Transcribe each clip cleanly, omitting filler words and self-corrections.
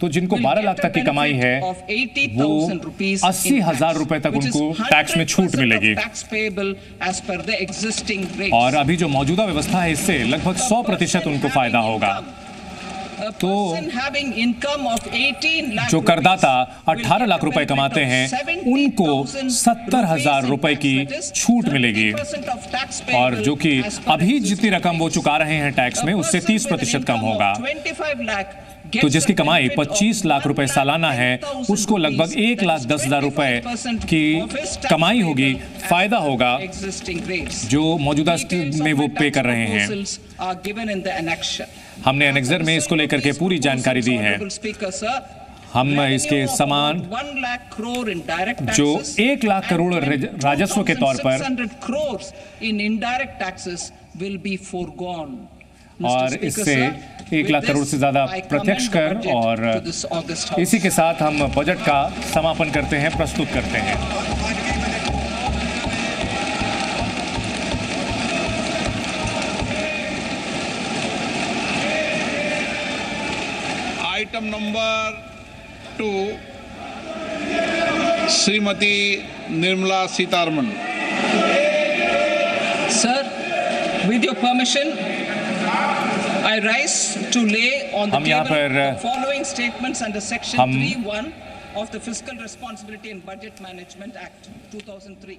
तो जिनको 12 लाख तक की कमाई है वो 80,000 रुपए तक उनको टैक्स में छूट मिलेगी। और अभी जो मौजूदा व्यवस्था है इससे लगभग 100% उनको फायदा होगा। तो जो करदाता 18 लाख रुपए कमाते हैं उनको 70,000 रुपए की छूट मिलेगी, और जो कि अभी जितनी रकम वो चुका रहे हैं टैक्स में उससे 30% कम होगा। तो जिसकी कमाई 25 लाख रुपए सालाना है उसको लगभग 1,10,000 रुपए की कमाई होगी, फायदा होगा जो मौजूदा में वो पे कर रहे हैं। हमने एनेक्सर में इसको लेकर के पूरी जानकारी दी है। हम इसके समान जो 1 लाख करोड़ राजस्व के तौर पर और इससे 1 लाख करोड़ से ज्यादा प्रत्यक्ष कर, और इसी के साथ हम बजट का समापन करते हैं, प्रस्तुत करते हैं। Item number 2, Shrimati Nirmala Sitharaman. Sir, with your permission, I rise to lay on the table the following statements under Section 3(1) of the Fiscal Responsibility and Budget Management Act 2003,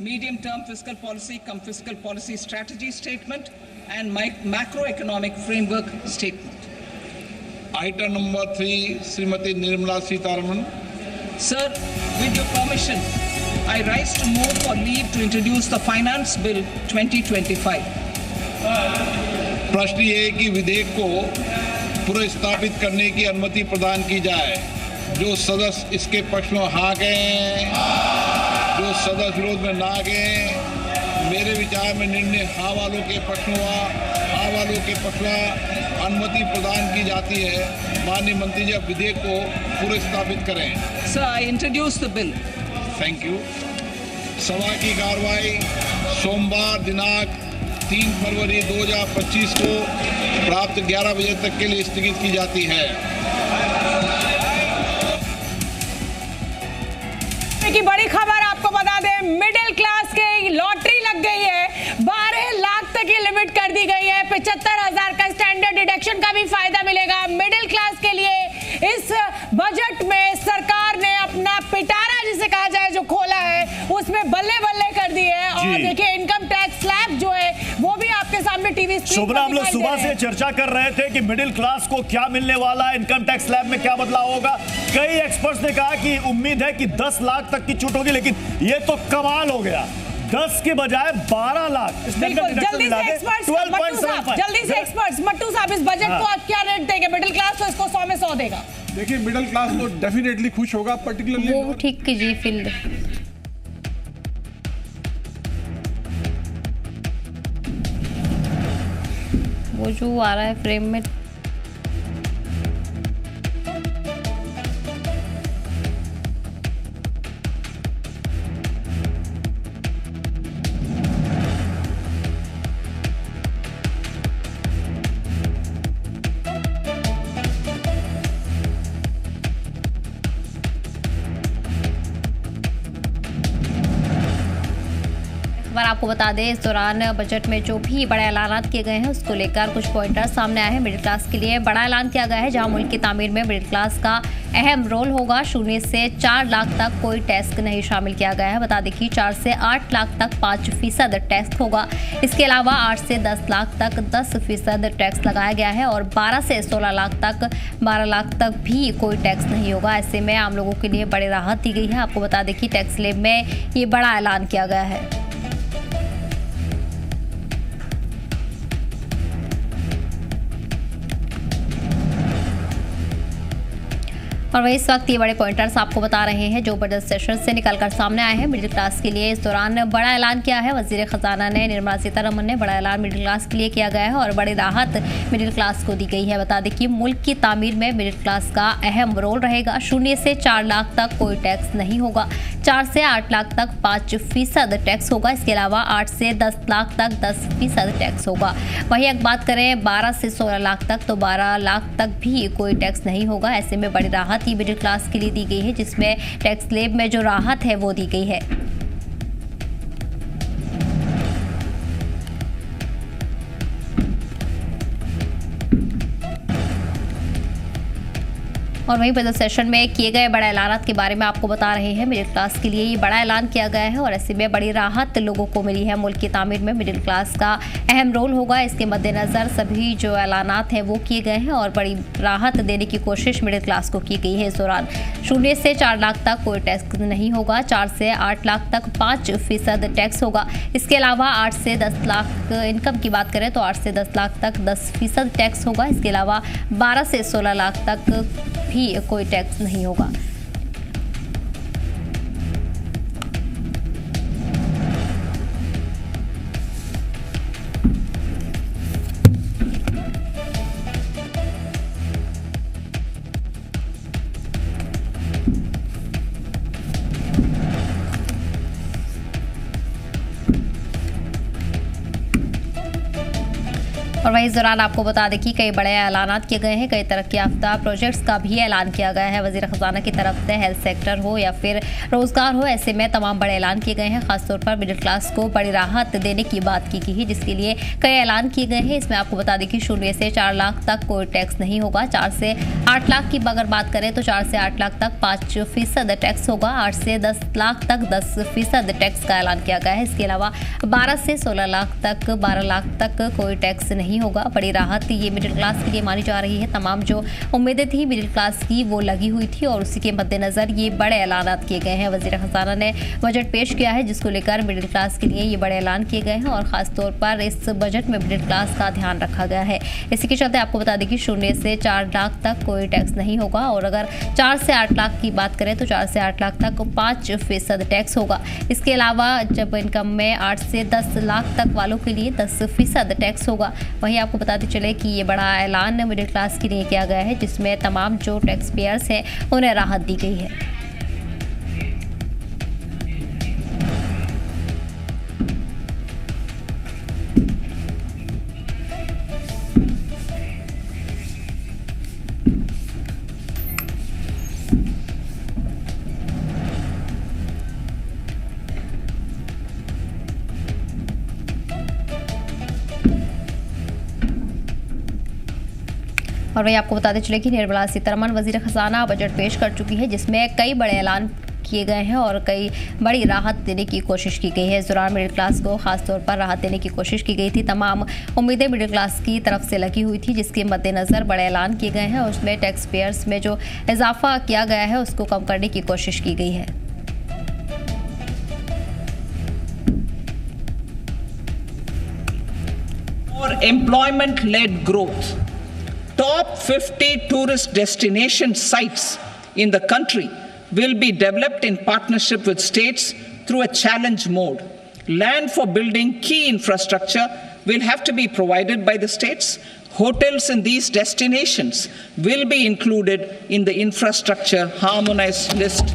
medium-term fiscal policy cum fiscal policy strategy statement and macroeconomic framework statement. Item number 3, Shrimati Nirmala Sitharaman. Sir, with your permission, I rise to move for leave to introduce the Finance Bill 2025. प्रश्न ये है कि विधेयक को पुनर्स्थापित करने की अनुमति प्रदान की जाए। जो सदस्य इसके पक्ष में हाँ गए, जो सदस्य विरोध में ना गए, मेरे विचार में निर्णय हाँ वालों के पक्ष में हुआ, हाँ वालों के पक्ष में अनुमति प्रदान की जाती है। माननीय मंत्री जी, अब विधेयक को पुनर्स्थापित करें। Sir, I introduce the bill. Thank you. सभा की कार्रवाई सोमवार दिनांक 3 फरवरी 2025 को प्राप्त 11 बजे तक के लिए स्थगित की जाती है। की बड़ी खबर आपको बता दें, मिडिल क्लास के लॉटरी लग गई है। 12 लाख तक की लिमिट कर दी गई है। 75,000 का स्टैंडर्ड डिडक्शन का भी फायदा मिलेगा मिडिल क्लास के लिए। इस बजट में सरकार ने अपना पिटारा जिसे कहा जाए जो खोला है उसमें बल्ले बल्ले कर दिए है। और देखिए इनकम टैक्स स्लैब जो है वो भी आपके सामने टीवी स्क्रीन पर हम लोग सुबह से चर्चा कर रहे थे कि मिडिल क्लास को क्या मिलने वाला है, इनकम टैक्स स्लैब में क्या बदलाव होगा। कई एक्सपर्ट्स ने कहा कि उम्मीद है कि 10 लाख तक की छूट होगी, लेकिन ये तो कमाल हो गया। 10 के बजाय 12 लाख। जल्दी से एक्सपर्ट्स मट्टू साहब, इस बजट को आप क्या रेट देंगे? मिडिल क्लास तो इसको 100 में 100 देगा। देखिए, मिडिल क्लास तो डेफिनेटली खुश होगा, पर्टिकुलरली वो ठीक कीजिए फील्ड। वो जो आ रहा है फ्रेम में, आपको बता दें इस दौरान बजट में जो भी बड़े ऐलान किए गए हैं उसको लेकर कुछ पॉइंटर्स सामने आए हैं। मिडिल क्लास के लिए बड़ा ऐलान किया गया है जहां मुल्क की तामीर में मिडिल क्लास का अहम रोल होगा। 0 से 4 लाख तक कोई टैक्स नहीं शामिल किया गया है। बता दें कि 4 से 8 लाख तक 5% टैक्स होगा। इसके अलावा 8 से 10 लाख तक 10% टैक्स लगाया गया है और 12 से 16 लाख तक 12 लाख तक भी कोई टैक्स नहीं होगा। ऐसे में आम लोगों के लिए बड़ी राहत दी गई है। आपको बता दें कि टैक्स स्लैब में ये बड़ा ऐलान किया गया है। और वही इस वक्त ये बड़े पॉइंटर्स आपको बता रहे हैं जो बजट सेशन से निकलकर सामने आए हैं मिडिल क्लास के लिए। इस दौरान बड़ा ऐलान किया है वजीर खजाना ने, निर्मला सीतारमन ने बड़ा ऐलान मिडिल क्लास के लिए किया गया है और बड़ी राहत मिडिल क्लास को दी गई है। बता दें कि मुल्क की तामीर में मिडिल क्लास का अहम रोल रहेगा। 0 से 4 लाख तक कोई टैक्स नहीं होगा। 4 से 8 लाख तक 5% टैक्स होगा। इसके अलावा 8 से 10 लाख तक 10% टैक्स होगा। वहीं अगर बात करें 12 से 16 लाख तक तो 12 लाख तक भी कोई टैक्स नहीं होगा। ऐसे में बड़ी राहत ही मिडिल क्लास के लिए दी गई है, जिसमें टैक्स स्लैब में जो राहत है वो दी गई है। और वहीं बजट सेशन में किए गए बड़े ऐलानात के बारे में आपको बता रहे हैं। मिडिल क्लास के लिए ये बड़ा ऐलान किया गया है और ऐसे में बड़ी राहत लोगों को मिली है। मुल्क की तामीर में मिडिल क्लास का अहम रोल होगा। इसके मद्देनज़र सभी जो ऐलानात हैं वो किए गए हैं और बड़ी राहत देने की कोशिश मिडिल क्लास को की गई है। इस दौरान 0 से 4 लाख तक कोई टैक्स नहीं होगा। 4 से 8 लाख तक 5% टैक्स होगा। इसके अलावा 8 से 10 लाख इनकम की बात करें तो 8 से 10 लाख तक 10% टैक्स होगा। इसके अलावा 12 से 16 लाख तक भी कोई टैक्स नहीं होगा। और वहीं इस दौरान आपको बता दें कि कई बड़े ऐलानात किए गए हैं। कई तरक्की याफ्ता प्रोजेक्ट्स का भी ऐलान किया गया है वजीर खजाना की तरफ से। हेल्थ सेक्टर हो या फिर रोजगार हो, ऐसे में तमाम बड़े ऐलान किए गए हैं। खासतौर पर मिडिल क्लास को बड़ी राहत देने की बात की गई है, जिसके लिए कई ऐलान किए गए हैं। इसमें आपको बता दें कि 0 से 4 लाख तक कोई टैक्स नहीं होगा। 4 से 8 लाख की अगर बात करें तो 4 से 8 लाख तक 5% टैक्स होगा। 8 से 10 लाख तक 10% टैक्स का ऐलान किया गया है। इसके अलावा 12 से 16 लाख तक 12 लाख तक कोई टैक्स नहीं होगा। बड़ी राहत ये मिडिल क्लास के लिए मानी जा रही है। तमाम जो उम्मीदें थी मिडिल क्लास की वो लगी हुई थी और उसी के मद्देनजर ये बड़े ऐलानात किए गए हैं। वजीर खजाना ने बजट पेश किया है, जिसको लेकर मिडिल क्लास के लिए ये बड़े ऐलान किए गए हैं और खासतौर पर इस बजट में मिडिल क्लास का ध्यान रखा गया है। इसी के चलते आपको बता दें कि 0 से 4 लाख तक कोई टैक्स नहीं होगा और अगर 4 से 8 लाख की बात करें तो 4 से 8 लाख तक 5% टैक्स होगा। इसके अलावा जब इनकम में 8 से 10 लाख तक वालों के लिए 10% टैक्स होगा। वहीं आपको बताते चले कि ये बड़ा ऐलान मिडिल क्लास के लिए किया गया है, जिसमें तमाम जो टैक्स पेयर्स हैं उन्हें राहत दी गई है। और वही आपको बताते चले कि निर्मला सीतारमन वजीर खजाना बजट पेश कर चुकी है, जिसमें कई बड़े ऐलान किए गए हैं और कई बड़ी राहत देने की कोशिश की गई है। इस दौरान मिडिल क्लास को खासतौर पर राहत देने की कोशिश की गई थी। तमाम उम्मीदें मिडिल क्लास की तरफ से लगी हुई थी, जिसके मद्देनज़र बड़े ऐलान किए गए हैं और उसमें टैक्स पेयर्स में जो इजाफा किया गया है उसको कम करने की कोशिश की गई है। For employment-led growth, top 50 tourist destination sites in the country will be developed in partnership with states through a challenge mode. Land for building key infrastructure will have to be provided by the states. Hotels in these destinations will be included in the infrastructure harmonized list.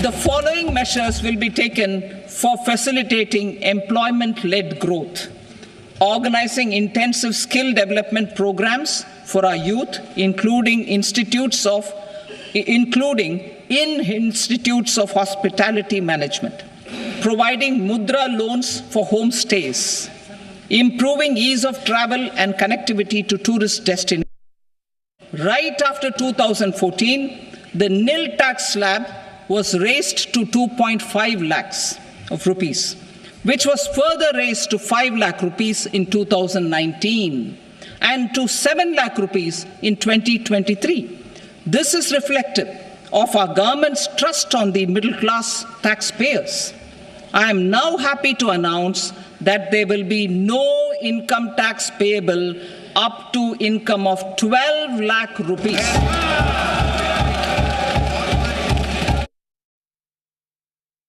The following measures will be taken for facilitating employment-led growth. Organizing intensive skill development programs for our youth, including in institutes of hospitality management. Providing mudra loans for homestays. Improving ease of travel and connectivity to tourist destinations. Right after 2014, the nil tax slab was raised to 2.5 lakhs of rupees, which was further raised to 5 lakh rupees in 2019 and to 7 lakh rupees in 2023. This is reflective of our government's trust on the middle class taxpayers. I am now happy to announce that there will be no income tax payable up to income of 12 lakh rupees.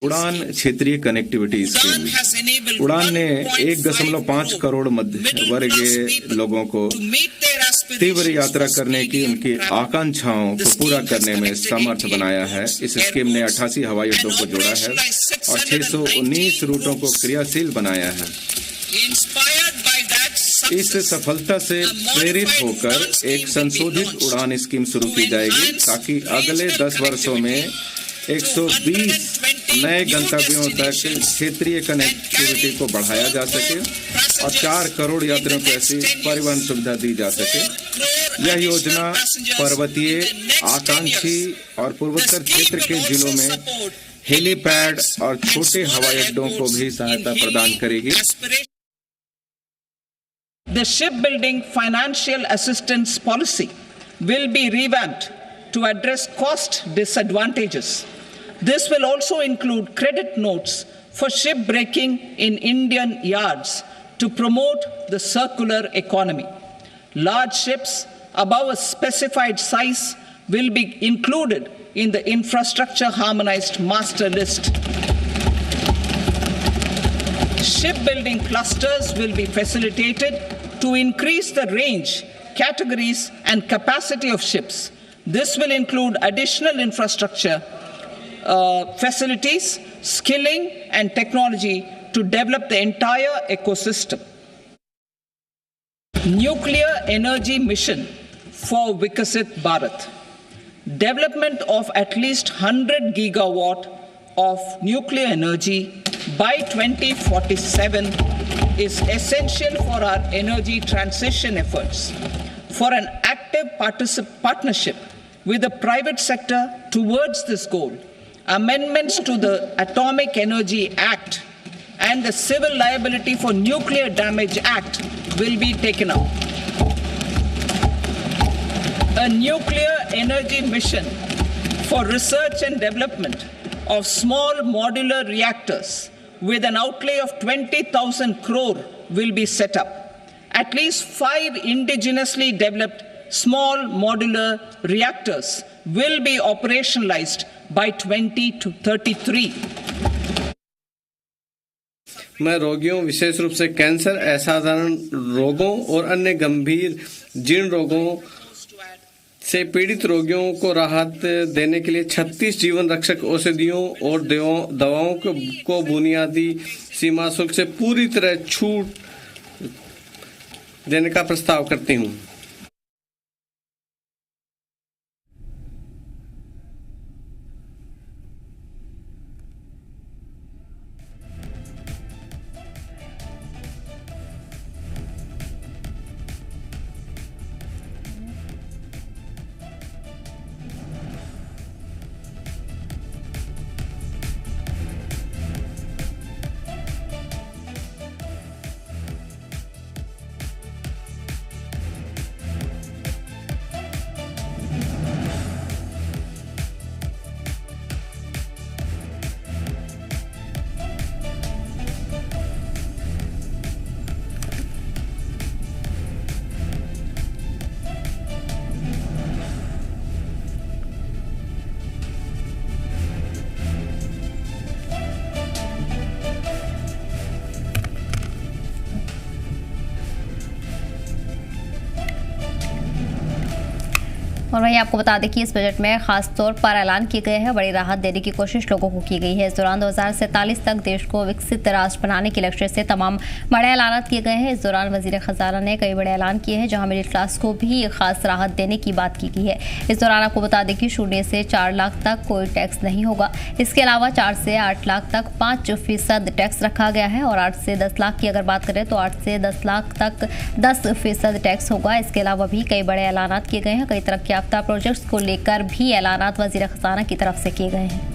उड़ान क्षेत्रीय connectivity scheme उड़ान ने 1.5 करोड़ मध्य वर्गीय लोगों को तीव्र यात्रा करने की उनकी आकांक्षाओं को पूरा करने में समर्थ बनाया है। इस स्कीम ने 88 हवाई अड्डों को जोड़ा है और 619 रूटों को क्रियाशील बनाया है। इस सफलता से प्रेरित होकर एक संशोधित उड़ान स्कीम शुरू की जाएगी ताकि अगले 10 वर्षों में 120 नए गंतव्यों तक क्षेत्रीय कनेक्टिविटी को बढ़ाया जा सके और 4 करोड़ यात्रियों को ऐसी परिवहन सुविधा दी जा सके। यह योजना पर्वतीय, आकांक्षी और पूर्वोत्तर क्षेत्र के जिलों में हेलीपैड और छोटे हवाई अड्डों को भी सहायता प्रदान करेगी। The shipbuilding financial assistance policy will be revamped to address cost disadvantages. This will also include credit notes for shipbreaking in Indian yards to promote the circular economy. Large ships above a specified size will be included in the infrastructure harmonized master list. Shipbuilding clusters will be facilitated to increase the range, categories and capacity of ships. This will include additional infrastructure, facilities, skilling and technology to develop the entire ecosystem. Nuclear energy mission for Vikasit Bharat. Development of at least 100 gigawatt of nuclear energy by 2047 is essential for our energy transition efforts. For an active partnership with the private sector towards this goal, amendments to the Atomic Energy Act and the Civil Liability for Nuclear Damage Act will be taken up. A nuclear energy mission for research and development of small modular reactors with an outlay of 20,000 crore will be set up. At least 5 indigenously developed small modular reactors will be operationalized by 2033. मैं रोगियों, विशेष रूप से cancer, असाधारण रोगों और अन्य गंभीर जीर्ण रोगों से पीड़ित रोगियों को राहत देने के लिए 36 जीवन रक्षक औषधियों और दवाओं को बुनियादी सीमा शुल्क से पूरी तरह छूट देने का प्रस्ताव करती हूं। और वहीं आपको बता दें कि इस बजट में खास तौर पर ऐलान किए गए हैं बड़ी राहत देने की कोशिश लोगों को की गई है। इस दौरान 2047 तक देश को विकसित राष्ट्र बनाने के लक्ष्य से तमाम बड़े ऐलान किए गए हैं। इस दौरान वजीर खजाना ने कई बड़े ऐलान किए हैं जहां मिडिल क्लास को भी खास राहत देने की बात की गई है। इस दौरान आपको बता दें कि 0 से 4 लाख तक कोई टैक्स नहीं होगा। इसके अलावा 4 से 8 लाख तक 5% टैक्स रखा गया है और 8 से 10 लाख की अगर बात करें तो 8 से 10 लाख तक 10% टैक्स होगा। इसके अलावा भी कई बड़े ऐलान किए गए हैं। कई तरक्की याफ्ता प्रोजेक्ट्स को लेकर भी ऐलानात वजीर खजाना की तरफ से किए गए हैं।